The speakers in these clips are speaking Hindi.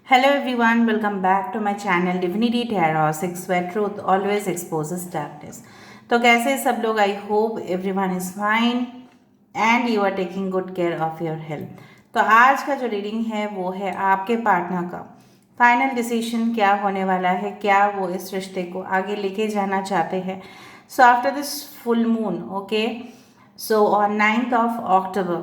Hello everyone, welcome back to my channel Divinity Tarot 6 where truth always exposes darkness. तो कैसे सब लोग? I hope everyone is fine and you are taking good care of your health. तो आज का जो रीडिंग है वो है आपके पार्टनर का फाइनल डिसीजन क्या होने वाला है, क्या वो इस रिश्ते को आगे लेके जाना चाहते हैं। So after this full moon, okay, so on 9th of October,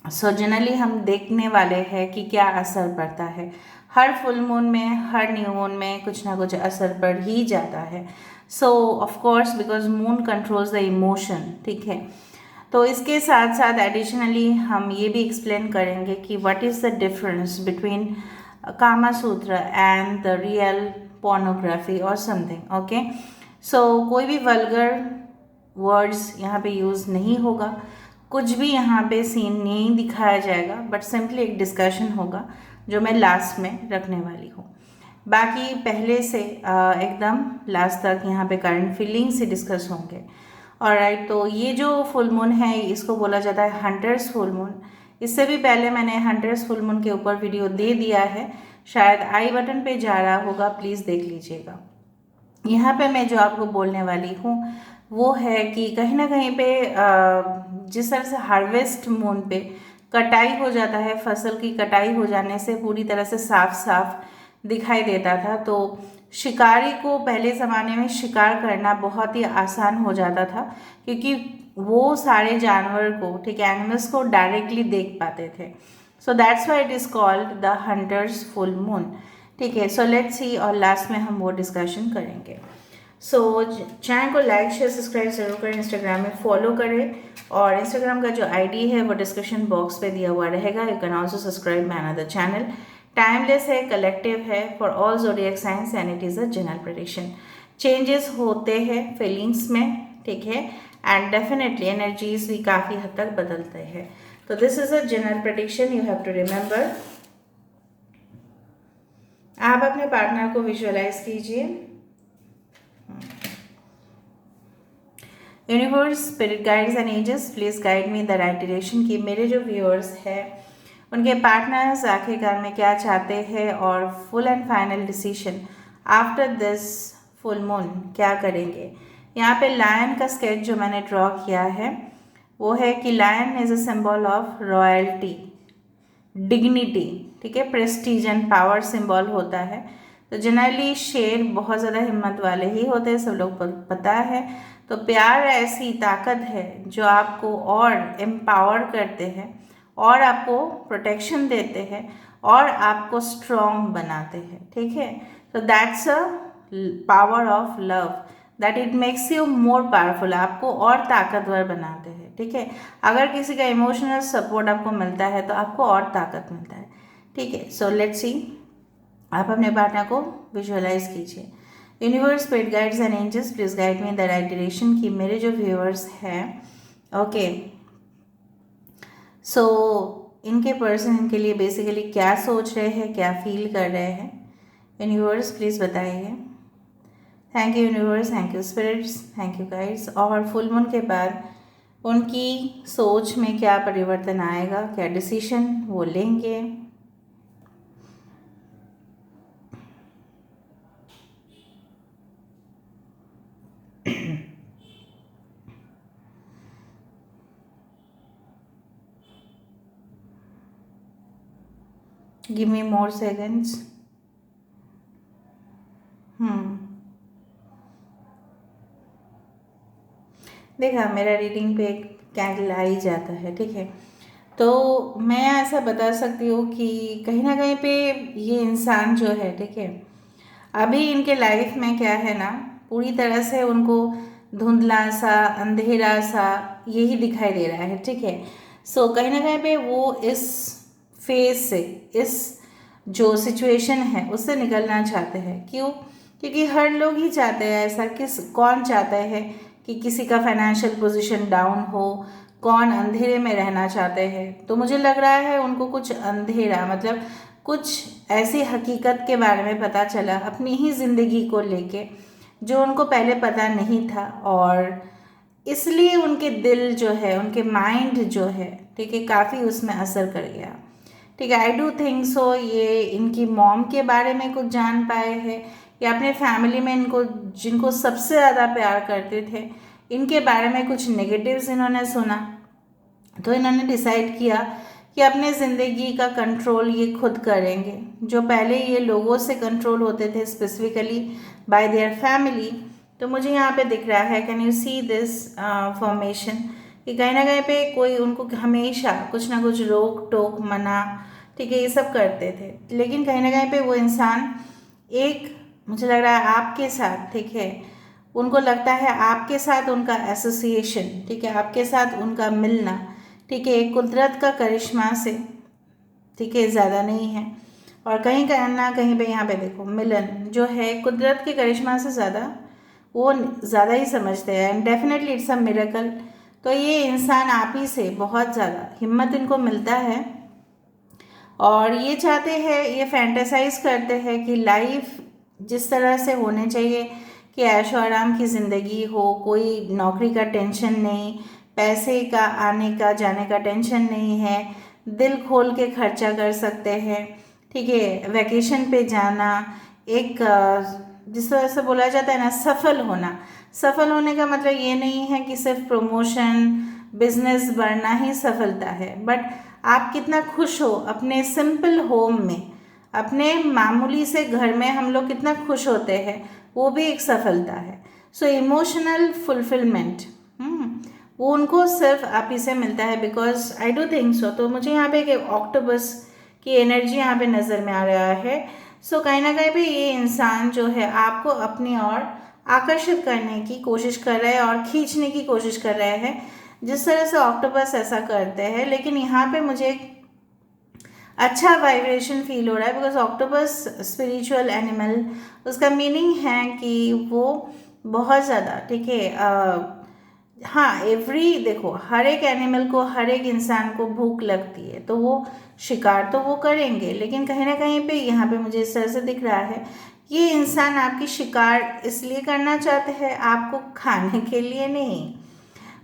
so generally हम देखने वाले हैं कि क्या असर पड़ता है। हर फुल मून में, हर न्यू मून में कुछ ना कुछ असर पड़ ही जाता है। सो of course because moon controls the emotion, ठीक है। तो इसके साथ साथ एडिशनली हम ये भी एक्सप्लेन करेंगे कि what is the difference between Kama Sutra and the real pornography और समथिंग, ओके। सो कोई भी वल्गर वर्ड्स यहाँ पे यूज़ नहीं होगा, कुछ भी यहाँ पे सीन नहीं दिखाया जाएगा, बट सिंपली एक डिस्कशन होगा जो मैं लास्ट में रखने वाली हूँ। बाकी पहले से एकदम लास्ट तक यहाँ पे करंट फीलिंग्स से डिस्कस होंगे। ऑलराइट, तो ये जो फुल मून है इसको बोला जाता है हंटर्स फुल मून। इससे भी पहले मैंने हंटर्स फुल मून के ऊपर वीडियो दे दिया है, शायद आई बटन पे जा रहा होगा, प्लीज़ देख लीजिएगा। यहाँ पे मैं जो आपको बोलने वाली हूँ वो है कि कहीं ना कहीं पे जिस तरह से हार्वेस्ट मून पे कटाई हो जाता है, फसल की कटाई हो जाने से पूरी तरह से साफ साफ दिखाई देता था, तो शिकारी को पहले ज़माने में शिकार करना बहुत ही आसान हो जाता था, क्योंकि वो सारे जानवर को, ठीक है, एनिमल्स को डायरेक्टली देख पाते थे। So that's why it is called the hunters full moon, ठीक है। सो लेट्स सी, और लास्ट में हम वो डिस्कशन करेंगे। सो चैनल को लाइक शेयर सब्सक्राइब जरूर करें, इंस्टाग्राम में फॉलो करें, और इंस्टाग्राम का जो आईडी है वो डिस्क्रिप्शन बॉक्स पे दिया हुआ रहेगा। You can also subscribe my another channel. Timeless है, कलेक्टिव है, for all zodiac science and it is a general prediction. Changes होते हैं फीलिंग्स में, ठीक है, एंड डेफिनेटली एनर्जीज भी काफ़ी हद तक बदलते हैं। तो this is a general prediction, you have to remember. आप अपने पार्टनर को विजुअलाइज कीजिए। Universe, spirit guides and angels, please guide me the right direction कि मेरे जो व्यूअर्स हैं उनके पार्टनर्स आखिरकार में क्या चाहते हैं, और full and final decision after this full moon क्या करेंगे। यहाँ पे लायन का स्केच जो मैंने ड्रॉ किया है वो है कि lion is a symbol of royalty, dignity, ठीक है, प्रेस्टीज एंड पावर सिंबल होता है। तो जनरली शेर बहुत ज़्यादा हिम्मत वाले ही होते हैं, सब लोग पता है। तो प्यार ऐसी ताकत है जो आपको और एम्पावर करते हैं, और आपको प्रोटेक्शन देते हैं, और आपको स्ट्रॉन्ग बनाते हैं, ठीक है। तो that's a power of love, that it makes you more powerful, आपको और ताकतवर बनाते हैं, ठीक है। अगर किसी का इमोशनल सपोर्ट आपको मिलता है तो आपको और ताकत मिलता है, ठीक है। सो लेट्स सी, आप अपने पार्टनर को विजुअलाइज कीजिए। Universe, spirit guides and angels, please guide me the right direction कि मेरे जो व्यूअर्स हैं, ओके, सो इनके पर्सन इनके लिए बेसिकली क्या सोच रहे हैं, क्या फील कर रहे हैं। यूनिवर्स प्लीज़ बताइए। Thank you universe, thank you spirits, thank you guides. और फुल मून के बाद उनकी सोच में क्या परिवर्तन आएगा, क्या डिसीजन वो लेंगे। गिव मी मोर सेकेंड्स। देखा, मेरा रीडिंग पे एक कैंडल आ ही जाता है, ठीक है। तो मैं ऐसा बता सकती हूँ कि कहीं ना कहीं पे ये इंसान जो है, ठीक है, अभी इनके लाइफ में क्या है ना, पूरी तरह से उनको धुंधला सा, अंधेरा सा यही दिखाई दे रहा है, ठीक है। सो कहीं ना कहीं पे वो इस फेज से, इस जो सिचुएशन है उससे निकलना चाहते हैं। क्यों? क्योंकि हर लोग ही चाहते हैं ऐसा। कौन चाहता है कि किसी का फाइनेंशियल पोजीशन डाउन हो, कौन अंधेरे में रहना चाहते हैं। तो मुझे लग रहा है उनको कुछ अंधेरा, मतलब कुछ ऐसी हकीकत के बारे में पता चला अपनी ही ज़िंदगी को लेके जो उनको पहले पता नहीं था, और इसलिए उनके दिल जो है, उनके माइंड जो है, ठीक है, काफ़ी उसमें असर कर गया। ठीक है। आई डू थिंक सो ये इनकी मॉम के बारे में कुछ जान पाए हैं, या अपने फैमिली में इनको जिनको सबसे ज़्यादा प्यार करते थे इनके बारे में कुछ नेगेटिव्स इन्होंने सुना, तो इन्होंने डिसाइड किया कि अपने ज़िंदगी का कंट्रोल ये खुद करेंगे। जो पहले ये लोगों से कंट्रोल होते थे, स्पेसिफिकली बाय देयर फैमिली। तो मुझे यहाँ पे दिख रहा है, can you see this formation, कि कहीं ना कहीं पे कोई उनको हमेशा कुछ ना कुछ रोक टोक मना, ठीक है, ये सब करते थे। लेकिन कहीं ना कहीं पे वो इंसान एक, मुझे लग रहा है आपके साथ, ठीक है, उनको लगता है आपके साथ उनका एसोसिएशन, ठीक है, आपके साथ उनका मिलना, ठीक है, कुदरत का करिश्मा से, ठीक है, ज़्यादा नहीं है। और कहीं ना कहीं पे यहाँ पे देखो मिलन जो है कुदरत के करिश्मा से ज़्यादा वो ज़्यादा ही समझते हैं, and definitely it's a miracle. तो ये इंसान आप ही से बहुत ज़्यादा हिम्मत इनको मिलता है, और ये चाहते हैं, ये फैंटेसाइज करते हैं कि लाइफ जिस तरह से होने चाहिए, कि ऐशो आराम की ज़िंदगी हो, कोई नौकरी का टेंशन नहीं, पैसे का आने का जाने का टेंशन नहीं है, दिल खोल के खर्चा कर सकते हैं, ठीक है, वैकेशन पे जाना, एक जिस तरह से बोला जाता है ना, सफल होना। सफल होने का मतलब ये नहीं है कि सिर्फ प्रमोशन बिजनेस बढ़ना ही सफलता है, बट आप कितना खुश हो अपने सिंपल होम में, अपने मामूली से घर में हम लोग कितना खुश होते हैं, वो भी एक सफलता है। सो इमोशनल फुलफिलमेंट वो उनको सिर्फ आप ही से मिलता है, because I do think so. तो मुझे यहाँ पे एक ऑक्टोपस की एनर्जी यहाँ पे नज़र में आ रहा है। सो कहीं ना कहीं पे ये इंसान जो है आपको अपनी ओर आकर्षित करने की कोशिश कर रहे हैं और खींचने की कोशिश कर रहे हैं, जिस तरह से ऑक्टोपस ऐसा करते हैं। लेकिन यहाँ पे मुझे अच्छा वाइब्रेशन फील हो रहा है, बिकॉज ऑक्टोपस स्पिरिचुअल एनिमल, उसका मीनिंग है कि वो बहुत ज़्यादा, ठीक है, हाँ, देखो हर एक एनिमल को, हर एक इंसान को भूख लगती है, तो वो शिकार तो वो करेंगे, लेकिन कहीं ना कहीं पे यहाँ पे मुझे इस तरह से दिख रहा है, ये इंसान आपकी शिकार इसलिए करना चाहते हैं, आपको खाने के लिए नहीं,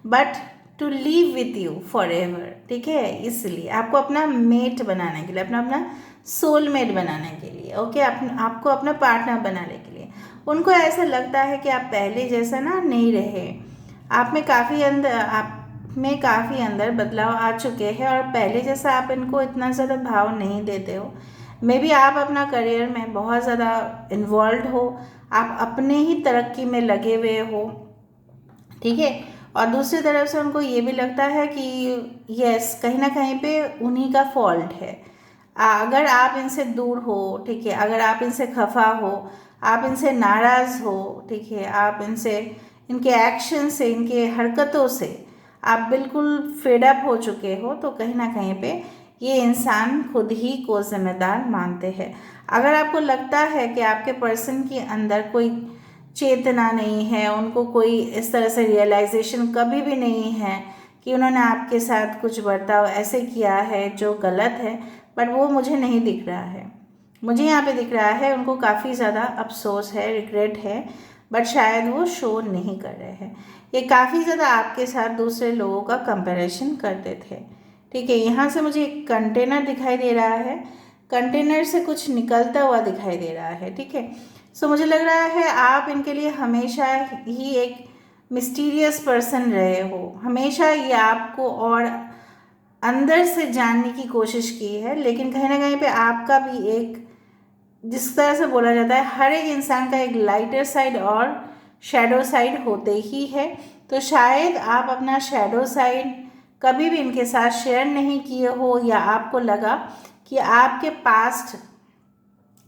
but to live with you forever, ठीक है, इसलिए आपको अपना मेट बनाने के लिए, अपना अपना सोलमेट बनाने के लिए, ओके, आपको अपना पार्टनर बनाने के लिए। उनको ऐसा लगता है कि आप पहले जैसा ना नहीं रहे, आप में काफ़ी अंदर बदलाव आ चुके हैं, और पहले जैसा आप इनको इतना ज़्यादा भाव नहीं देते हो। मे बी आप अपना करियर में बहुत ज़्यादा इन्वॉल्व हो, आप अपने ही तरक्की में लगे हुए हो, ठीक है, और दूसरी तरफ से उनको ये भी लगता है कि यस, कहीं ना कहीं पे उन्हीं का फॉल्ट है। अगर आप इनसे दूर हो, ठीक है, अगर आप इनसे खफा हो, आप इनसे नाराज़ हो, ठीक है, आप इनसे, इनके एक्शन से, इनके हरकतों से आप बिल्कुल फेडअप हो चुके हो, तो कहीं ना कहीं पे ये इंसान खुद ही को जिम्मेदार मानते हैं। अगर आपको लगता है कि आपके पर्सन के अंदर कोई चेतना नहीं है, उनको कोई इस तरह से रियलाइजेशन कभी भी नहीं है कि उन्होंने आपके साथ कुछ बर्ताव ऐसे किया है जो गलत है, बट वो मुझे नहीं दिख रहा है। मुझे यहाँ पे दिख रहा है उनको काफ़ी ज़्यादा अफसोस है, रिग्रेट है, बट शायद वो शो नहीं कर रहे हैं। ये काफ़ी ज़्यादा आपके साथ दूसरे लोगों का कंपैरिजन करते थे, ठीक है। यहाँ से मुझे एक कंटेनर दिखाई दे रहा है, कंटेनर से कुछ निकलता हुआ दिखाई दे रहा है, ठीक है। सो मुझे लग रहा है आप इनके लिए हमेशा ही एक मिस्टीरियस पर्सन रहे हो, हमेशा ये आपको और अंदर से जानने की कोशिश की है, लेकिन कहीं ना कहीं पे आपका भी एक, जिस तरह से बोला जाता है हर एक इंसान का एक लाइटर साइड और शैडो साइड होते ही है। तो शायद आप अपना शैडो साइड कभी भी इनके साथ शेयर नहीं किए हो, या आपको लगा कि आपके पास्ट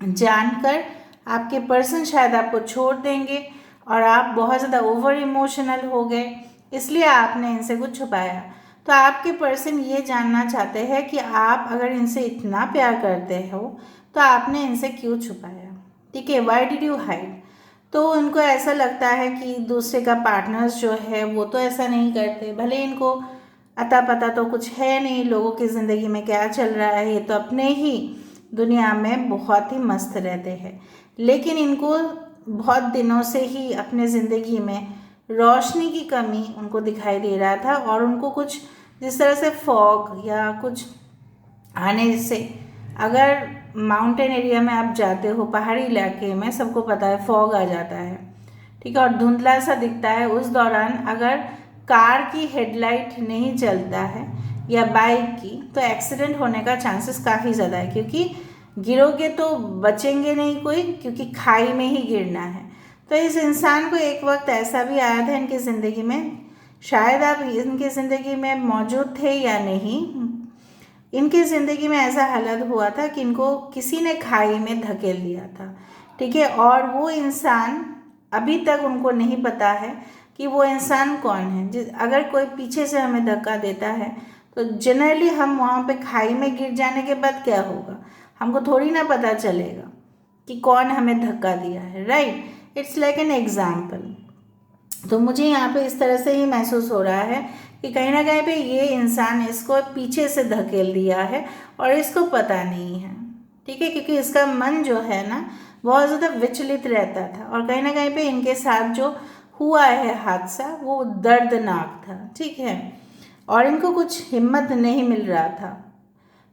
जानकर आपके पर्सन शायद आपको छोड़ देंगे, और आप बहुत ज़्यादा ओवर इमोशनल हो गए, इसलिए आपने इनसे कुछ छुपाया। तो आपके पर्सन ये जानना चाहते हैं कि आप अगर इनसे इतना प्यार करते हो तो आपने इनसे क्यों छुपाया, ठीक है, वाई डिड यू हाइड। तो उनको ऐसा लगता है कि दूसरे का पार्टनर्स जो है वो तो ऐसा नहीं करते, भले इनको अता पता तो कुछ है नहीं लोगों की ज़िंदगी में क्या चल रहा है, ये तो अपने ही दुनिया में बहुत ही मस्त रहते हैं, लेकिन इनको बहुत दिनों से ही अपने ज़िंदगी में रोशनी की कमी उनको दिखाई दे रहा था, और उनको कुछ जिस तरह से फॉग या कुछ आने से, अगर माउंटेन एरिया में आप जाते हो, पहाड़ी इलाके में, सबको पता है फॉग आ जाता है, ठीक है, और धुंधला सा दिखता है, उस दौरान अगर कार की हेडलाइट नहीं चलता है या बाइक की, तो एक्सीडेंट होने का चांसेस काफ़ी ज़्यादा है, क्योंकि गिरोगे तो बचेंगे नहीं कोई, क्योंकि खाई में ही गिरना है। तो इस इंसान को एक वक्त ऐसा भी आया था इनकी ज़िंदगी में, शायद आप इनकी ज़िंदगी में मौजूद थे या नहीं, इनकी ज़िंदगी में ऐसा हालत हुआ था कि इनको किसी ने खाई में धकेल दिया था, ठीक है, और वो इंसान अभी तक उनको नहीं पता है कि वो इंसान कौन है। अगर कोई पीछे से हमें धक्का देता है तो जनरली हम वहाँ पे खाई में गिर जाने के बाद क्या होगा, हमको थोड़ी ना पता चलेगा कि कौन हमें धक्का दिया है, right. It's like an example. तो मुझे यहाँ पे इस तरह से ही महसूस हो रहा है कि कहीं ना कहीं पे ये इंसान इसको पीछे से धकेल दिया है और इसको पता नहीं है, ठीक है, क्योंकि इसका मन जो है ना बहुत ज़्यादा विचलित रहता था, और कहीं ना कहीं पे इनके साथ जो हुआ है हादसा वो दर्दनाक था, ठीक है, और इनको कुछ हिम्मत नहीं मिल रहा था।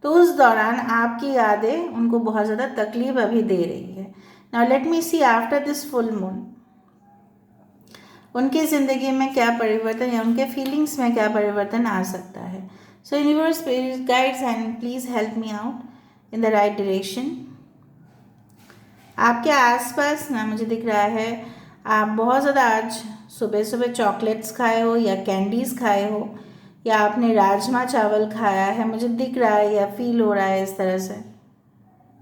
तो उस दौरान आपकी यादें उनको बहुत ज़्यादा तकलीफ अभी दे रही है। Now let me see after this full moon उनकी ज़िंदगी में क्या परिवर्तन या उनके फीलिंग्स में क्या परिवर्तन आ सकता है। सो universe spirit guides and please help me out in the right direction. आपके आसपास ना मुझे दिख रहा है आप बहुत ज़्यादा आज सुबह सुबह चॉकलेट्स खाए हो या कैंडीज़ खाए हो, या आपने राजमा चावल खाया है, मुझे दिख रहा है या फील हो रहा है इस तरह से,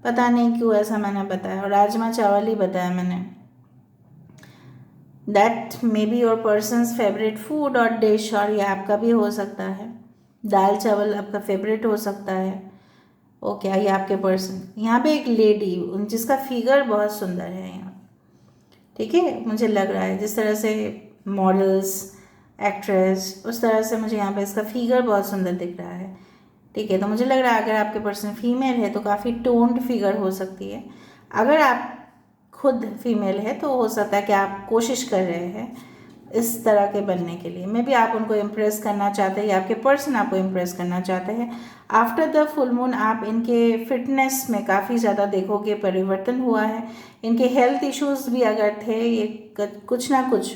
पता नहीं क्यों ऐसा मैंने बताया, और राजमा चावल ही बताया मैंने। That may be your persons favourite food और डिश, और ये आपका भी हो सकता है, दाल चावल आपका फेवरेट हो सकता है। ओके, ये आपके पर्सन। यहाँ पे एक लेडी जिसका फिगर बहुत सुंदर है यहाँ, ठीक है, मुझे लग रहा है जिस तरह से मॉडल्स, एक्ट्रेस, उस तरह से मुझे यहाँ पे इसका फिगर बहुत सुंदर दिख रहा है, ठीक है। तो मुझे लग रहा है अगर आपके पर्सन फीमेल है तो काफ़ी टोन्ड फिगर हो सकती है। अगर आप खुद फीमेल है तो हो सकता है कि आप कोशिश कर रहे हैं इस तरह के बनने के लिए, मे बी आप उनको इम्प्रेस करना चाहते हैं या आपके पर्सन आपको इम्प्रेस करना चाहते हैं। आफ्टर द फुल मून आप इनके फिटनेस में काफ़ी ज़्यादा देखोगे परिवर्तन हुआ है। इनके हेल्थ इश्यूज़ भी अगर थे, ये कुछ ना कुछ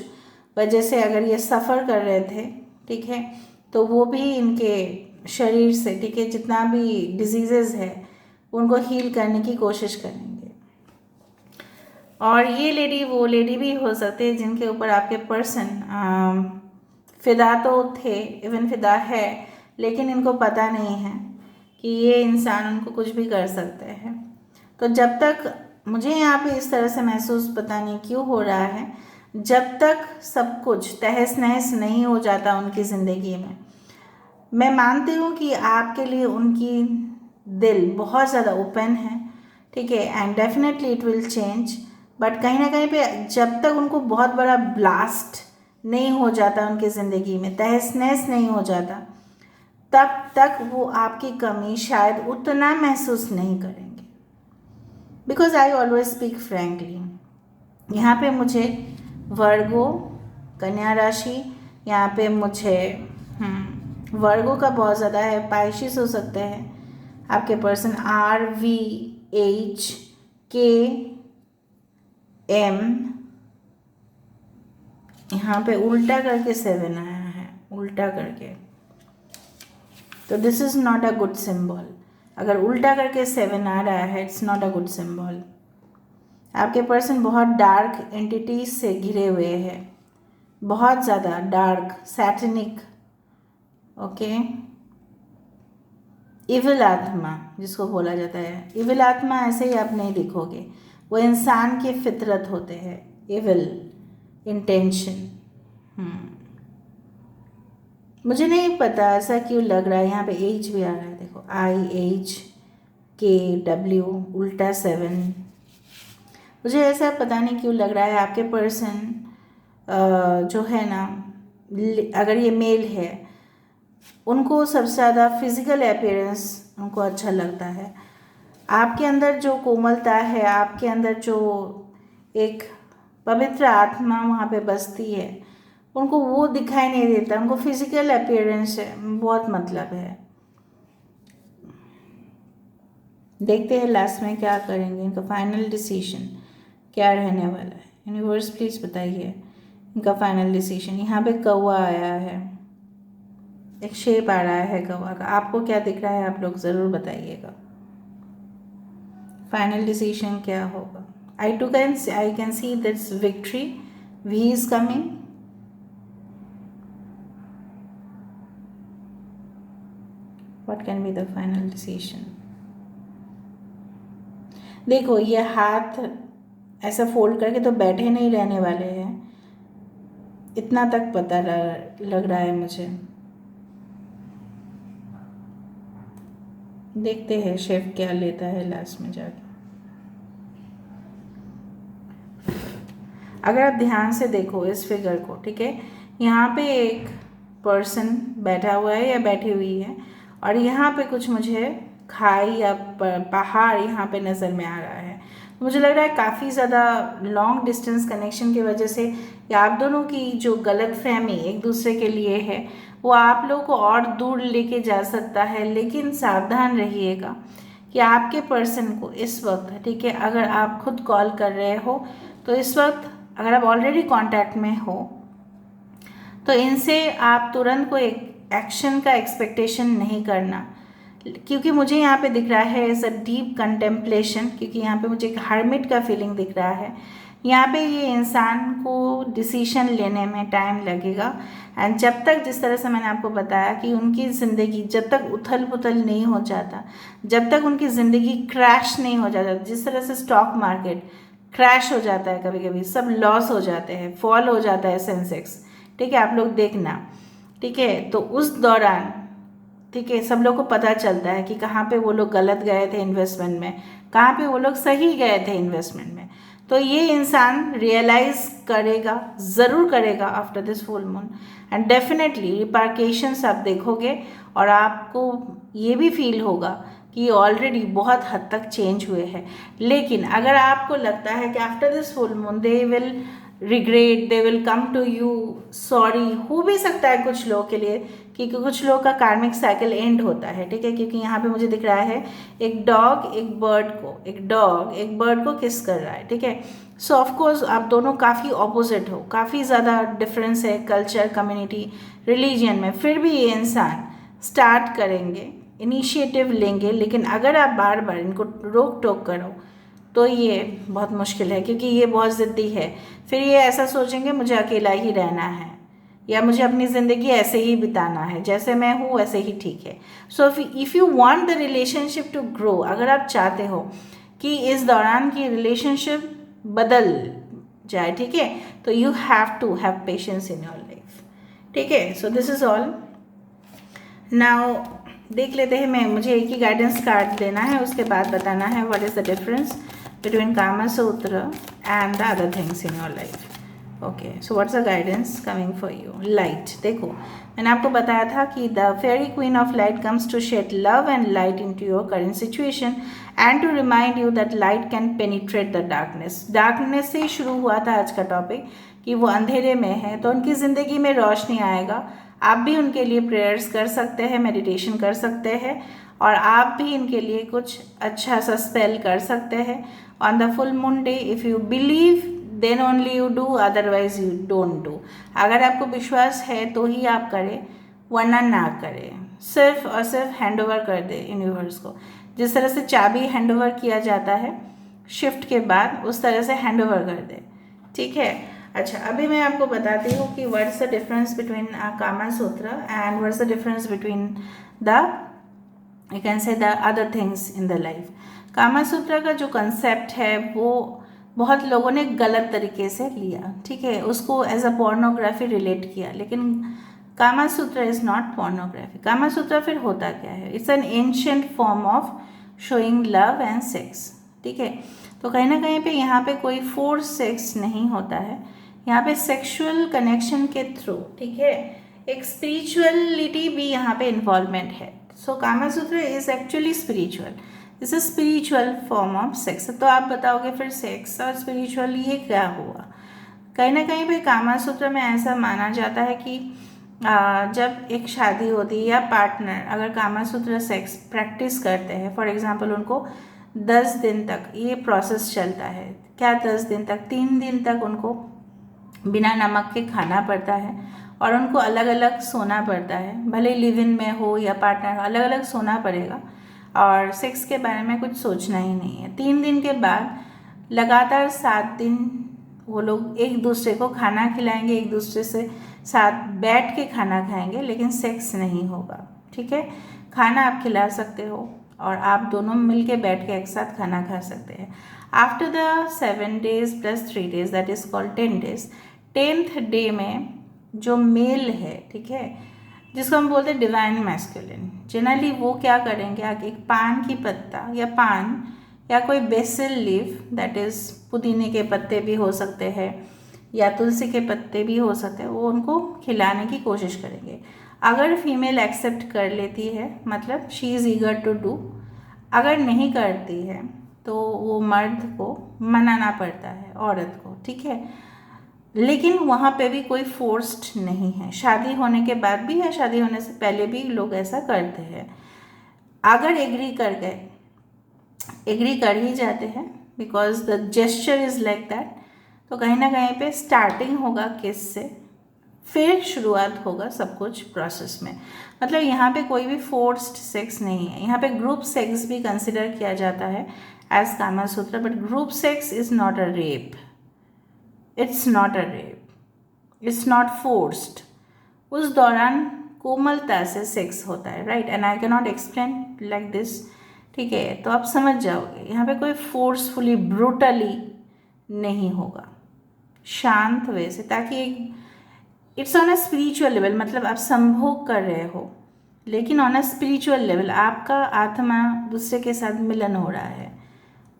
वजह से अगर ये सफ़र कर रहे थे, ठीक है, तो वो भी इनके शरीर से, ठीक है, जितना भी डिजीज़ेज़ है उनको हील करने की कोशिश करेंगे। और ये लेडी वो लेडी भी हो सकती है जिनके ऊपर आपके पर्सन फ़िदा तो थे, इवन फ़िदा है, लेकिन इनको पता नहीं है कि ये इंसान उनको कुछ भी कर सकते हैं। तो जब तक मुझे यहाँ पे इस तरह से महसूस पता नहीं क्यों हो रहा है, जब तक सब कुछ तहस नहस नहीं हो जाता उनकी ज़िंदगी में, मैं मानती हूँ कि आपके लिए उनकी दिल बहुत ज़्यादा ओपन है, ठीक है, and definitely it will change. But कहीं ना कहीं पे जब तक उनको बहुत बड़ा ब्लास्ट नहीं हो जाता उनकी ज़िंदगी में, तहस नहस नहीं हो जाता, तब तक वो आपकी कमी शायद उतना महसूस नहीं करेंगे। Because I always speak frankly. यहाँ पे मुझे वर्गो, कन्या राशि, यहाँ पे मुझे वर्गो का बहुत ज़्यादा है, पाइशिस हो सकते हैं आपके पर्सन, RVHKM, यहाँ पे उल्टा करके 7 आया है, उल्टा करके, तो this is not a good symbol. अगर उल्टा करके 7 आ रहा है, it's not a good symbol. आपके पर्सन बहुत डार्क एंटिटीज से घिरे हुए हैं, बहुत ज़्यादा डार्क, सैटनिक, ओके, इविल आत्मा जिसको बोला जाता है। इविल आत्मा ऐसे ही आप नहीं दिखोगे, वो इंसान की फितरत होते हैं, इविल इंटेंशन। मुझे नहीं पता ऐसा क्यों लग रहा है, यहाँ पे एज भी आ रहा है, देखो IHKW उल्टा 7। मुझे ऐसा पता नहीं क्यों लग रहा है आपके पर्सन जो है ना, अगर ये मेल है, उनको सबसे ज़्यादा फिज़िकल अपीयरेंस उनको अच्छा लगता है। आपके अंदर जो कोमलता है, आपके अंदर जो एक पवित्र आत्मा वहाँ पे बसती है, उनको वो दिखाई नहीं देता, उनको फिज़िकल अपीयरेंस से बहुत मतलब है। देखते हैं लास्ट में क्या करेंगे, इनका फाइनल डिसीजन क्या रहने वाला है। यूनिवर्स प्लीज़ बताइए इनका फाइनल डिसीजन। यहाँ पे कौवा आया है, एक शेप आ रहा है कौवा का। आपको क्या दिख रहा है आप लोग ज़रूर बताइएगा। फाइनल डिसीजन क्या होगा। I can see this victory, we is coming. What can be the final decision. देखो ये हाथ ऐसा फोल्ड करके तो बैठे नहीं रहने वाले हैं, इतना तक पता लग रहा है मुझे। देखते हैं शेफ क्या लेता है लास्ट में जाके। अगर आप ध्यान से देखो इस फिगर को, ठीक है, यहाँ पे एक पर्सन बैठा हुआ है या बैठी हुई है, और यहाँ पे कुछ मुझे खाई या पहाड़ यहाँ पे नज़र में आ रहा है। मुझे लग रहा है काफ़ी ज़्यादा लॉन्ग डिस्टेंस कनेक्शन की वजह से या आप दोनों की जो गलतफहमी एक दूसरे के लिए है वो आप लोगों को और दूर लेके जा सकता है। लेकिन सावधान रहिएगा कि आपके पर्सन को इस वक्त, ठीक है, अगर आप खुद कॉल कर रहे हो तो इस वक्त अगर आप ऑलरेडी कांटेक्ट में हो तो इनसे आप तुरंत कोई एक्शन का एक्सपेक्टेशन नहीं करना, क्योंकि मुझे यहाँ पे दिख रहा है एज अ डीप कंटेम्पलेशन, क्योंकि यहाँ पे मुझे एक हर्मिट का फीलिंग दिख रहा है। यहाँ पे ये इंसान को डिसीजन लेने में टाइम लगेगा। एंड जब तक, जिस तरह से मैंने आपको बताया कि उनकी ज़िंदगी जब तक उथल पुथल नहीं हो जाता, जब तक उनकी ज़िंदगी क्रैश नहीं हो जाता, जिस तरह से स्टॉक मार्केट क्रैश हो जाता है, कभी कभी सब लॉस हो जाते हैं, फॉल हो जाता है सेंसेक्स, ठीक है, आप लोग देखना, ठीक है, तो उस दौरान, ठीक है, सब लोग को पता चलता है कि कहाँ पे वो लोग गलत गए थे इन्वेस्टमेंट में, कहाँ पे वो लोग सही गए थे इन्वेस्टमेंट में। तो ये इंसान रियलाइज करेगा, ज़रूर करेगा after this full moon, and definitely repercussions आप देखोगे और आपको ये भी फील होगा कि ऑलरेडी बहुत हद तक चेंज हुए हैं। लेकिन अगर आपको लगता है कि after this full moon they will regret, they will come to you sorry, हो भी सकता है कुछ लोगों के लिए, क्योंकि कुछ लोगों का कार्मिक साइकिल एंड होता है, ठीक है, क्योंकि यहाँ पे मुझे दिख रहा है एक डॉग एक बर्ड को किस कर रहा है, ठीक है। सो ऑफकोर्स आप दोनों काफ़ी ऑपोजिट हो, काफ़ी ज़्यादा डिफरेंस है कल्चर, कम्युनिटी, रिलीजन में, फिर भी ये इंसान स्टार्ट करेंगे, इनिशिएटिव लेंगे। लेकिन अगर आप बार बार इनको रोक टोक करो तो ये बहुत मुश्किल है, क्योंकि ये बहुत ज़िद्दी है। फिर ये ऐसा सोचेंगे मुझे अकेला ही रहना है या मुझे अपनी ज़िंदगी ऐसे ही बिताना है, जैसे मैं हूँ वैसे ही ठीक है। So if you want the relationship to grow, अगर आप चाहते हो कि इस दौरान की रिलेशनशिप बदल जाए, ठीक है, तो you have to have patience in your life, ठीक है। So this is all. Now देख लेते हैं, मुझे एक ही गाइडेंस कार्ड देना है, उसके बाद बताना है what is the difference between Kama Sutra and the other things in your life. Okay, so what's the guidance coming for you. Light, देखो मैंने आपको बताया था कि the fairy queen of light comes to shed love and light into your current situation and to remind you that light can penetrate the darkness. Darkness से ही शुरू हुआ था आज का टॉपिक कि वो अंधेरे में है तो उनकी ज़िंदगी में रोशनी आएगा। आप भी उनके लिए प्रेयर्स कर सकते हैं, मेडिटेशन कर सकते हैं, और आप भी इनके लिए कुछ अच्छा सा स्पेल कर सकते हैं on the full moon day. If you believe then only you do, otherwise you don't do. अगर आपको विश्वास है तो ही आप करें, वरना ना करें। सिर्फ और सिर्फ हैंड ओवर कर दे यूनिवर्स को, जिस तरह से चाबी हैंड ओवर किया जाता है शिफ्ट के बाद, उस तरह से हैंड ओवर कर दे, ठीक है। अच्छा, अभी मैं आपको बताती हूँ कि what's the difference between Kama Sutra and what's the difference between the, you can say, the other things in the life. Kama Sutra का जो कंसेप्ट है वो बहुत लोगों ने गलत तरीके से लिया, ठीक है, उसको एज अ पोर्नोग्राफी रिलेट किया, लेकिन कामा सूत्र इज़ नॉट पोर्नोग्राफी। कामा सूत्र फिर होता क्या है? It's an ancient form of showing love and sex, ठीक है। तो कहीं ना कहीं पे यहाँ पे कोई फोर्स सेक्स नहीं होता है, यहाँ पे सेक्सुअल कनेक्शन के थ्रू, ठीक है, एक स्पिरिचुअलिटी भी यहाँ पे इन्वॉल्वमेंट है। सो कामा सूत्र is actually spiritual, it's a spiritual form of sex. तो आप बताओगे फिर सेक्स और स्पिरिचुअल ये क्या हुआ? कहीं ना कहीं पे कामा सूत्र में ऐसा माना जाता है कि जब एक शादी होती है या पार्टनर अगर कामासूत्र सेक्स प्रैक्टिस करते हैं, फॉर एग्जांपल उनको 10 दिन तक ये प्रोसेस चलता है। क्या 10 दिन तक? 3 दिन तक उनको बिना नमक के खाना पड़ता है और उनको अलग अलग सोना पड़ता है, भले लिव इन में हो या पार्टनर, अलग अलग सोना पड़ेगा और सेक्स के बारे में कुछ सोचना ही नहीं है। 3 दिन के बाद लगातार 7 दिन वो लोग एक दूसरे को खाना खिलाएंगे, एक दूसरे से साथ बैठ के खाना खाएंगे, लेकिन सेक्स नहीं होगा। ठीक है, खाना आप खिला सकते हो और आप दोनों मिल के बैठ के एक साथ खाना खा सकते हैं। After the 7 days + 3 days that is called 10 days, 10th day में जो मेल है, ठीक है, जिसको हम बोलते हैं डिवाइन मैस्कुलिन, जनरली वो क्या करेंगे, आगे एक पान की पत्ता या पान या कोई बेसिल लीफ, दैट इज़ पुदीने के पत्ते भी हो सकते हैं या तुलसी के पत्ते भी हो सकते हैं, वो उनको खिलाने की कोशिश करेंगे। अगर फीमेल एक्सेप्ट कर लेती है, मतलब she is eager to do, अगर नहीं करती है तो वो मर्द को मनाना पड़ता है, औरत को। ठीक है, लेकिन वहाँ पे भी कोई फोर्स्ड नहीं है। शादी होने के बाद भी या शादी होने से पहले भी लोग ऐसा करते हैं। अगर एग्री कर ही जाते हैं, because the gesture is like that, तो कहीं ना कहीं पे स्टार्टिंग होगा किस से, फिर शुरुआत होगा सब कुछ प्रोसेस में। मतलब यहाँ पे कोई भी फोर्स्ड सेक्स नहीं है। यहाँ पे ग्रुप सेक्स भी कंसिडर किया जाता है एज कामा सूत्र, but group sex is not a rape, it's not a rape, it's not forced. उस दौरान कोमलता से सेक्स होता है, right, and I can not explain like this. ठीक है, तो आप समझ जाओगे यहाँ पे कोई फोर्सफुली ब्रूटली नहीं होगा, शांत वे से, ताकि it's on a spiritual level, मतलब आप संभोग कर रहे हो लेकिन ऑन अ स्पिरिचुअल लेवल आपका आत्मा दूसरे के साथ मिलन हो रहा है।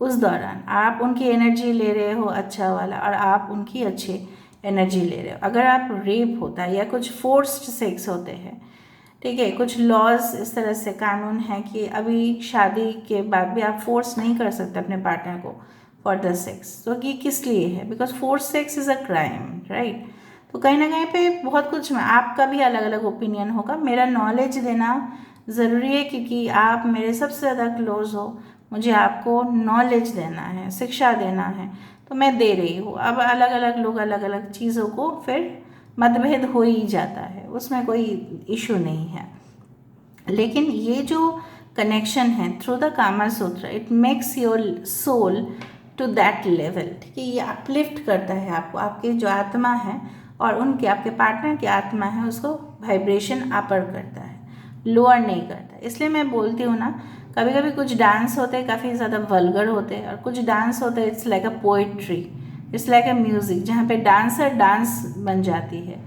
उस दौरान आप उनकी एनर्जी ले रहे हो अच्छा वाला, और आप उनकी अच्छी एनर्जी ले रहे हो। अगर आप रेप होता है या कुछ फोर्स्ड सेक्स होते हैं, ठीक है, कुछ लॉज इस तरह से कानून है कि अभी शादी के बाद भी आप फोर्स नहीं कर सकते अपने पार्टनर को फॉर द सेक्स। तो ये किस लिए है? Because force sex is a crime, right. तो कहीं ना कहीं पे बहुत कुछ में आपका भी अलग अलग ओपिनियन होगा। मेरा नॉलेज देना ज़रूरी है क्योंकि आप मेरे सबसे ज़्यादा क्लोज हो, मुझे आपको नॉलेज देना है, शिक्षा देना है, तो मैं दे रही हूँ। अब अलग अलग लोग अलग अलग चीज़ों को फिर मतभेद हो ही जाता है, उसमें कोई इशू नहीं है। लेकिन ये जो कनेक्शन है through the Kama Sutra, it makes your soul to that level. ठीक है, ये अपलिफ्ट करता है आपको, आपकी जो आत्मा है और उनके आपके पार्टनर की आत्मा है उसको वाइब्रेशन अपर करता है, लोअर नहीं करता। इसलिए मैं बोलती हूँ ना, कभी कभी कुछ डांस होते हैं काफ़ी ज़्यादा वल्गर होते हैं, और कुछ डांस होते हैं it's like a poetry, it's like a music, जहाँ पे डांसर डांस बन जाती है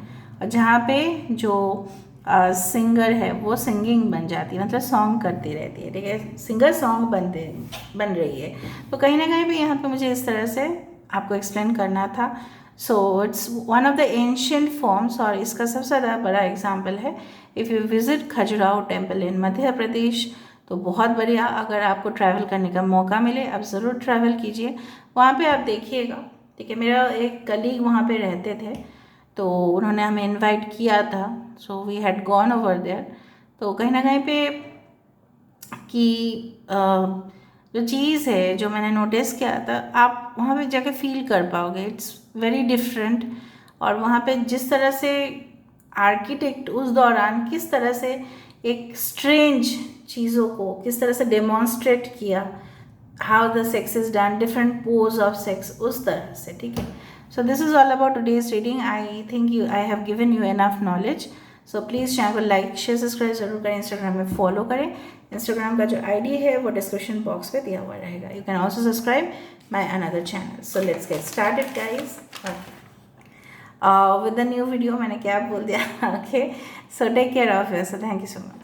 और जहाँ पे जो सिंगर है वो सिंगिंग बन जाती है, मतलब सॉन्ग करती रहती है। ठीक है, सिंगर सॉन्ग बन रही है। तो कहीं ना कहीं भी यहाँ पे मुझे इस तरह से आपको एक्सप्लेन करना था। So it's one of the ancient forms, और इसका सबसे ज़्यादा बड़ा एग्जाम्पल है if you visit Khajuraho temple in Madhya Pradesh, तो बहुत बढ़िया। अगर आपको ट्रैवल करने का मौका मिले आप ज़रूर ट्रैवल कीजिए, वहाँ पे आप देखिएगा। ठीक है, मेरा एक कलीग वहाँ पे रहते थे, तो उन्होंने हमें इनवाइट किया था, so we had gone over there. तो कहीं ना कहीं पे कि जो चीज़ है जो मैंने नोटिस किया था, आप वहाँ पे जाके फील कर पाओगे, इट्स वेरी डिफरेंट। और वहाँ पे जिस तरह से आर्किटेक्ट उस दौरान किस तरह से एक स्ट्रेंज चीज़ों को किस तरह से डेमॉन्स्ट्रेट किया, how the sex is done, different pose of sex, उस तरह से। ठीक है, so this is all about today's reading. I think I have given you enough knowledge. So please channel को लाइक शेयर सब्सक्राइब जरूर करें, इंस्टाग्राम में फॉलो करें। इंस्टाग्राम का जो आईडी है वो डिस्क्रिप्शन बॉक्स पे दिया हुआ रहेगा। You can also subscribe my another channel. So let's get started guys with the new video. मैंने क्या बोल दिया? Okay, so take care of your, so thank you so much.